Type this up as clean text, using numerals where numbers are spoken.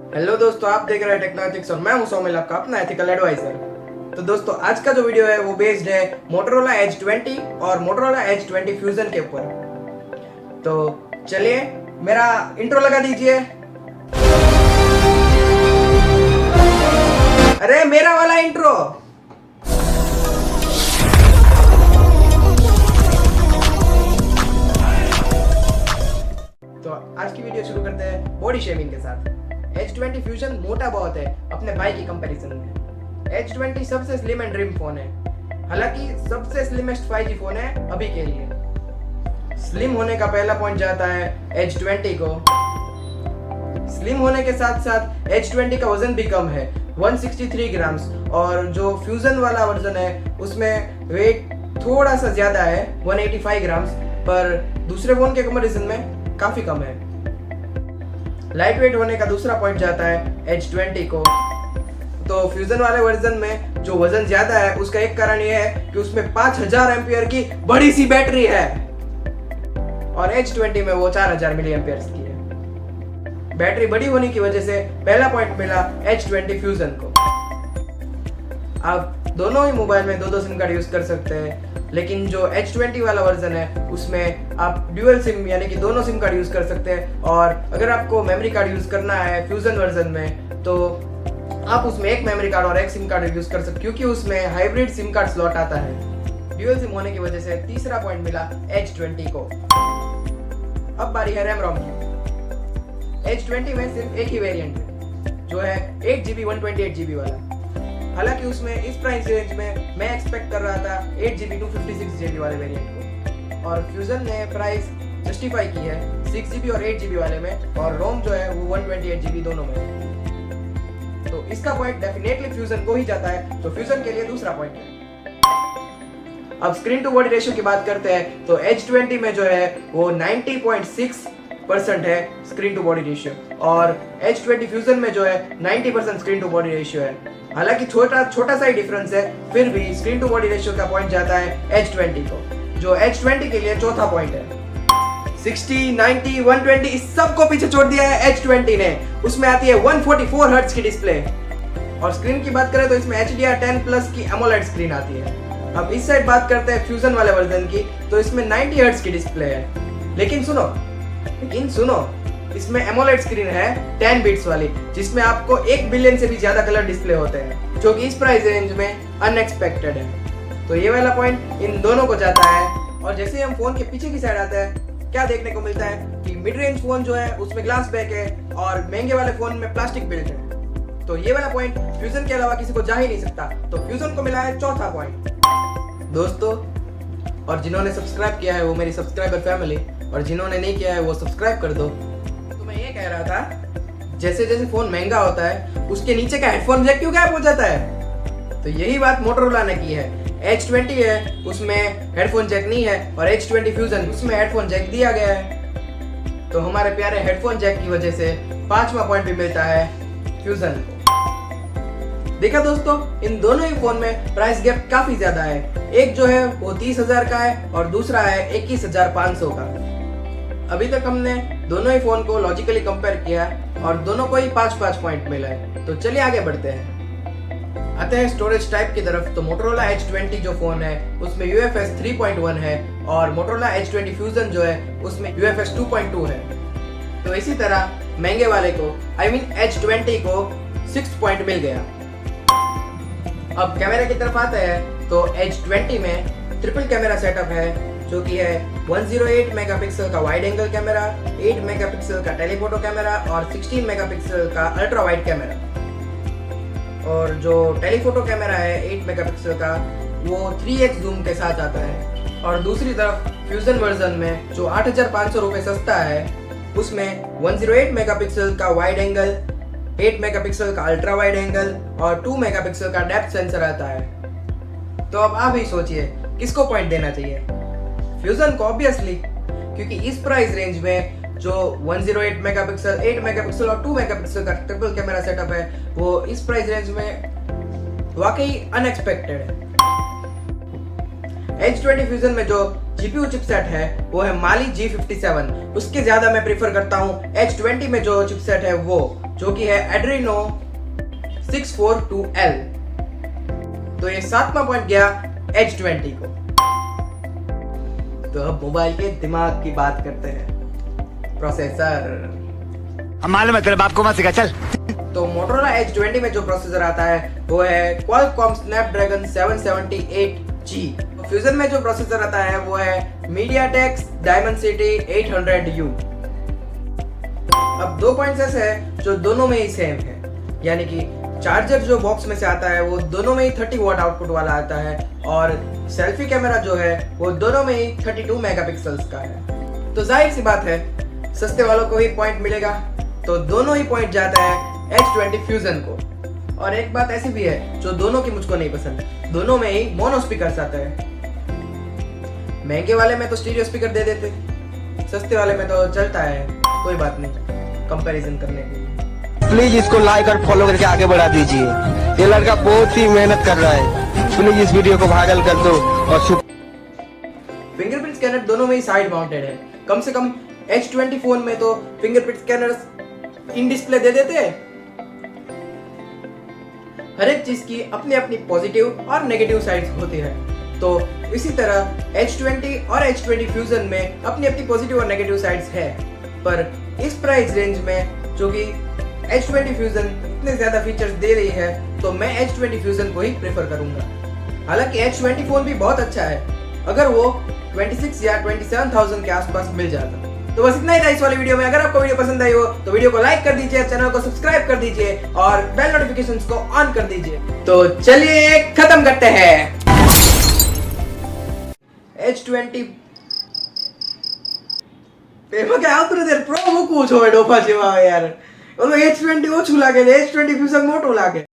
Hello दोस्तों, आप देख रहे हैं टेक्नोलॉजिक्स और मैं हूं सोमिल, आपका अपना एथिकल एडवाइजर। तो दोस्तों, आज का जो वीडियो है वो बेस्ड है मोटोरोला एज 20 और मोटोरोला एज 20 फ्यूजन के ऊपर। तो चलिए मेरा इंट्रो लगा दीजिए। अरे मेरा वाला इंट्रो। तो आज की वीडियो शुरू करते हैं बॉडी शेमिंग के साथ। H20 फ्यूजन मोटा बहुत है अपने भाई की कंपैरिजन में। H20 सबसे स्लिम एंड ट्रिम फोन है, हालांकि सबसे स्लिमेस्ट 5G फोन है अभी के लिए। स्लिम होने का पहला पॉइंट जाता है H20 को। स्लिम होने के साथ साथ H20 का वजन भी कम है, 163 ग्राम्स, और जो फ्यूजन वाला वर्जन है उसमें वेट थोड़ा सा ज्यादा है, 185 ग्राम्स, पर दूसरे फोन के कंपैरिजन में काफी कम है। लाइट वेट होने का दूसरा पॉइंट जाता है H20 को। तो फ्यूजन वाले वर्जन में जो वजन ज्यादा है उसका एक कारण यह है कि उसमें 5000 एम्पियर की बड़ी सी बैटरी है और H20 में वो 4000 मिली एम्पियर की है। बैटरी बड़ी होने की वजह से पहला पॉइंट मिला H20 फ्यूजन को। आप दोनों ही मोबाइल में दो सिम कार्ड यूज कर सकते हैं, लेकिन जो H20 वाला वर्जन है उसमें आप ड्यूअल सिम यानी कि दोनों सिम कार्ड यूज कर सकते हैं। और अगर आपको मेमोरी कार्ड यूज करना है फ्यूजन वर्जन में तो आप उसमें एक मेमोरी कार्ड और एक सिम कार्ड यूज कर सकते, क्योंकि उसमें हाइब्रिड सिम कार्ड स्लॉट आता है। ड्यूअल सिम होने की वजह से तीसरा पॉइंट मिला H20 को। अब बारी है रैम रोम की। H20 में सिर्फ एक ही वेरिएंट है जो है 8GB 128GB वाला। हालांकि उसमें इस प्राइस रेंज में मैं एक्सपेक्ट कर रहा था 8GB 256GB वाले वेरिएंट को, और फ्यूजन ने प्राइस जस्टिफाई की है 6GB और 8GB वाले में, और रोम जो है वो 128GB दोनों में है। तो इसका पॉइंट डेफिनेटली फ्यूजन को ही जाता है, तो फ्यूजन के लिए दूसरा पॉइंट है। अब स्क्रीन टू बॉडी रेशियो की बात करते हैं तो H20 में जो है वो 90.6% है स्क्रीन टू बॉडी रेशियो, और H20 फ्यूजन में जो है 90% स्क्रीन टू बॉडी रेशियो है। हालांकि छोटा सा ही डिफरेंस है, फिर भी स्क्रीन टू बॉडी रेशियो का पॉइंट जाता है H20 को, जो H20 के लिए चौथा पॉइंट है। 60, 90, 120 इस सब को पीछे छोड़ दिया है H20 ने। उसमें आती है 144 हर्ट्ज की डिस्प्ले, और स्क्रीन की बात करें तो इसमें HDR10+ की AMOLED स्क्रीन आती है। अब इस साइड बात करते हैं फ्यूजन वाले वर्जन की, तो इसमें 90 हर्ट्ज की डिस्प्ले है। लेकिन सुनो, इसमें AMOLED स्क्रीन है 10 बिट्स वाली, जिसमें आपको 1 बिलियन से भी ज्यादा कलर डिस्प्ले होते हैं, जो कि इस प्राइस रेंज में अनएक्सपेक्टेड है। तो ये वाला पॉइंट इन दोनों को जाता है। और जैसे ही हम फोन के पीछे की साइड आते हैं, क्या देखने को मिलता है कि मिड रेंज फोन जो है उसमें ग्लास बैक है और महंगे वाले फोन में प्लास्टिक बिल्ट है। तो ये वाला पॉइंट फ्यूजन के अलावा किसी को जा ही नहीं सकता, तो फ्यूजन को मिला है चौथा पॉइंट। दोस्तों, और जिन्होंने सब्सक्राइब किया है वो मेरी सब्सक्राइबर फैमिली, और जिन्होंने नहीं किया है वो सब्सक्राइब कर दो। मैं ये कह रहा था, जैसे जैसे फोन महंगा होता है उसके नीचे का हेडफोन जैक क्यों गायब हो जाता है? तो यही बात मोटोरोला ने की है। H20 है उसमें हेडफोन जैक नहीं है, और H20 फ्यूजन उसमें हेडफोन जैक दिया गया है। तो हमारे प्यारे हेडफोन जैक की वजह से पांचवा पॉइंट भी मिलता है फ्यूजन को। देखा दोस्तों, इन दोनों ही फोन में प्राइस गैप काफी ज्यादा है। एक जो है वो 30,000 का है और दूसरा है 21,500 का। अभी तक हमने दोनों ही फोन को लॉजिकली कंपेयर किया और दोनों को ही 5-5 पॉइंट मिला है। तो चलिए आगे बढ़ते हैं, आते हैं स्टोरेज टाइप की तरफ। तो मोटोरोला H20 जो फोन है उसमें UFS 3.1 है, और मोटोरोला H20 फ्यूजन जो है उसमें UFS 2.2 है। तो इसी तरह महंगे वाले को H20 को 6 पॉइंट मिल गया। अब कैमरा की तरफ आते हैं तो H20 में ट्रिपल कैमरा सेटअप है, जो कि है 108 मेगापिक्सल का वाइड एंगल कैमरा, 8 मेगापिक्सल का टेलीफोटो कैमरा और 16 मेगापिक्सल का अल्ट्रा वाइड कैमरा। और जो टेलीफोटो कैमरा है 8 मेगापिक्सल का वो 3x जूम के साथ आता है। और दूसरी तरफ फ्यूजन वर्जन में जो 8,500 रुपये सस्ता है उसमें 108 मेगापिक्सल का वाइड एंगल, 8 मेगापिक्सल का अल्ट्रा वाइड एंगल और 2 मेगापिक्सल का डेप्थ सेंसर आता है। तो अब आप ही सोचिए किसको पॉइंट देना चाहिए? फ्यूजन को ऑब्वियसली, क्योंकि इस प्राइस रेंज में जो 108 मेगापिक्सल, 8 मेगापिक्सल और 2 मेगापिक्सल का ट्रिपल कैमरा सेटअप है वो इस प्राइस रेंज में वाकई अनएक्सपेक्टेड है। H20 फ्यूजन में जो GPU चिपसेट है वो है Mali G57। उसके ज्यादा मैं प्रीफर करता हूँ H20 में जो चिपसेट है वो जो कि है Adreno 642L। तो ये 7वां पॉइंट गया H20 को। तो अब मोबाइल के दिमाग की बात करते हैं, प्रोसेसर। मालूम है तेरे बाप को मत सिखा, चल। तो Motorola H20 में जो प्रोसेसर आता है वो है Qualcomm Snapdragon 778G। फ्यूजन में जो प्रोसेसर आता है वो है MediaTek Dimensity 800U। अब 2 पॉइंट्स ऐसे हैं जो दोनों में ही सेम है, यानी कि चार्जर जो बॉक्स में से आता है वो दोनों में ही 30 वॉट आउटपुट वाला आता है, और सेल्फी कैमरा जो है वो दोनों में ही 32 मेगापिक्सल्स का है। तो जाहिर सी बात है सस्ते वालों को ही पॉइंट मिलेगा, तो दोनों ही पॉइंट जाता है H20 फ्यूजन को। और एक बात ऐसी भी है जो दोनों की मुझको नहीं पसंद, दोनों में ही मोनो स्पीकर्स आता है। महंगे वाले में तो स्टीरियो स्पीकर दे देते, सस्ते वाले में तो चलता है, कोई बात नहीं कंपैरिजन करने के लिए। प्लीज इसको लाइक और फॉलो करके आगे बढ़ा दीजिए, ये लड़का बहुत ही मेहनत कर रहा है। प्लीज इस वीडियो को वायरल कर दो। और फिंगरप्रिंट स्कैनर दोनों में ही साइड माउंटेड है। कम से कम H20 फोन में तो फिंगरप्रिंट स्कैनर्स इन डिस्प्ले दे देते हैं। हर एक चीज की अपनी अपनी पॉजिटिव और नेगेटिव साइड्स होती है, तो इसी तरह H20 और H20 फ्यूजन में अपनी अपनी पॉजिटिव और नेगेटिव साइड्स है। पर इस प्राइस रेंज में जो कि H20 फ्यूजन इतने ज्यादा फीचर्स दे रही है, तो मैं H20 फ्यूजन को ही प्रेफर करूंगा। हालांकि H20 फोन भी बहुत अच्छा है, अगर वो 26 या 27,000 के आसपास मिल जाता। तो बस इतना ही था इस वाली वीडियो में। अगर आपको वीडियो पसंद आई हो तो वीडियो को लाइक कर दीजिए, चैनल को सब्सक्राइब कर दीजिए और बेल नोटिफिकेशंस को ऑन कर दीजिए। तो चलिए खत्म करते हैं। H20 એમાં કે આવતું નથી પ્રો મૂકવું છો ડોફા જેવા યાર. ઓલો H20 ઓછું લાગે છે, H20 ફ્યુઝન મોટું લાગે.